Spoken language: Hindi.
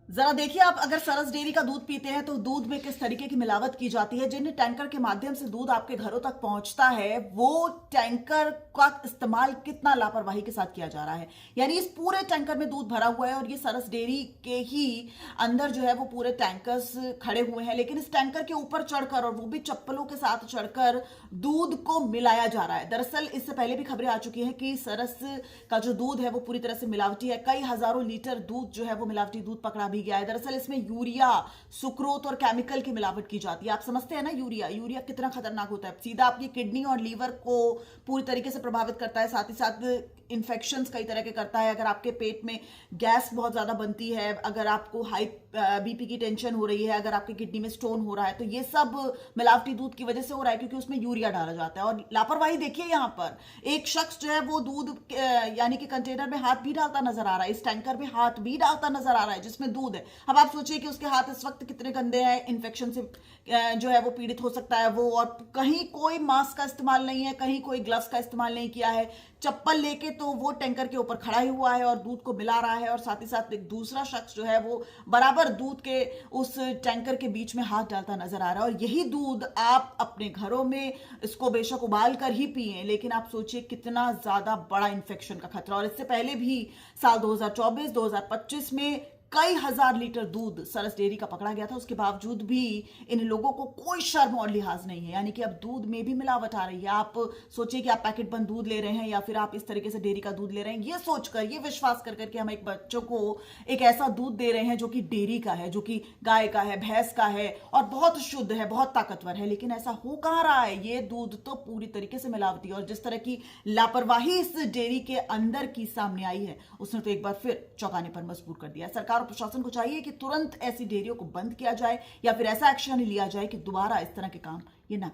जरा देखिए, आप अगर सरस डेयरी का दूध पीते हैं तो दूध में किस तरीके की मिलावट की जाती है। जिन टैंकर के माध्यम से दूध आपके घरों तक पहुंचता है, वो टैंकर का इस्तेमाल कितना लापरवाही के साथ किया जा रहा है। यानी इस पूरे टैंकर में दूध भरा हुआ है और ये सरस डेयरी के ही अंदर जो है वो पूरे टैंकर्स खड़े हुए हैं, लेकिन इस टैंकर के ऊपर चढ़कर, और वो भी चप्पलों के साथ चढ़कर, दूध को मिलाया जा रहा है। दरअसल इससे पहले भी खबरें आ चुकी हैं कि सरस का जो दूध है वो पूरी तरह से मिलावटी है। कई हजारों लीटर दूध जो है वो मिलावटी दूध पकड़ा भी गया है। दरअसल इसमें यूरिया, सुक्रोत और केमिकल की मिलावट की जाती है। आप समझते हैं ना, यूरिया कितना खतरनाक होता है। सीधा आपकी किडनी और लीवर को पूरी तरीके से प्रभावित करता है, साथ ही साथ इन्फेक्शंस कई तरह के करता है। अगर आपके पेट में गैस बहुत ज्यादा बनती है, अगर आपको हाई बीपी की टेंशन हो रही है, अगर आपकी किडनी में स्टोन हो रहा है, तो ये सब मिलावटी दूध की वजह से हो रहा है, क्योंकि उसमें यूरिया डाला जाता है। और लापरवाही देखिए, यहाँ पर एक शख्स जो है वो दूध यानी कि कंटेनर में हाथ भी डालता नजर आ रहा है, इस टैंकर में हाथ भी डालता नजर आ रहा है जिसमें दूध है। अब आप सोचिए कि उसके हाथ इस वक्त कितने गंदे हैं, इन्फेक्शन से जो है वो पीड़ित हो सकता है वो। और कहीं कोई मास्क का इस्तेमाल नहीं है, कहीं कोई ग्लव्स का इस्तेमाल नहीं किया है। चप्पल लेके तो वो टैंकर के ऊपर खड़ा ही हुआ है और दूध को मिला रहा है, और साथ ही साथ एक दूसरा शख्स जो है वो बराबर दूध के उस टैंकर के बीच में हाथ डालता नजर आ रहा है। और यही दूध आप अपने घरों में इसको बेशक उबाल कर ही पिए, लेकिन आप सोचिए कितना ज्यादा बड़ा इन्फेक्शन का खतरा। और इससे पहले भी साल 2024-2025 में कई हजार लीटर दूध सरस डेयरी का पकड़ा गया था। उसके बावजूद भी इन लोगों को कोई शर्म और लिहाज नहीं है। यानी कि अब दूध में भी मिलावट आ रही है। आप सोचिए कि आप पैकेट बंद दूध ले रहे हैं या फिर आप इस तरीके से डेयरी का दूध ले रहे हैं, ये सोचकर, ये विश्वास कर करके हम एक बच्चों को एक ऐसा दूध दे रहे हैं जो कि डेयरी का है, जो कि गाय का है, भैंस का है और बहुत शुद्ध है, बहुत ताकतवर है। लेकिन ऐसा हो कहां रहा है, ये दूध तो पूरी तरीके से मिलावटी। और जिस तरह की लापरवाही इस डेयरी के अंदर की सामने आई है, उसने तो एक बार फिर चौंकाने पर मजबूर कर दिया। सरकार और प्रशासन को चाहिए कि तुरंत ऐसी डेयरियों को बंद किया जाए या फिर ऐसा एक्शन लिया जाए कि दोबारा इस तरह के काम ये ना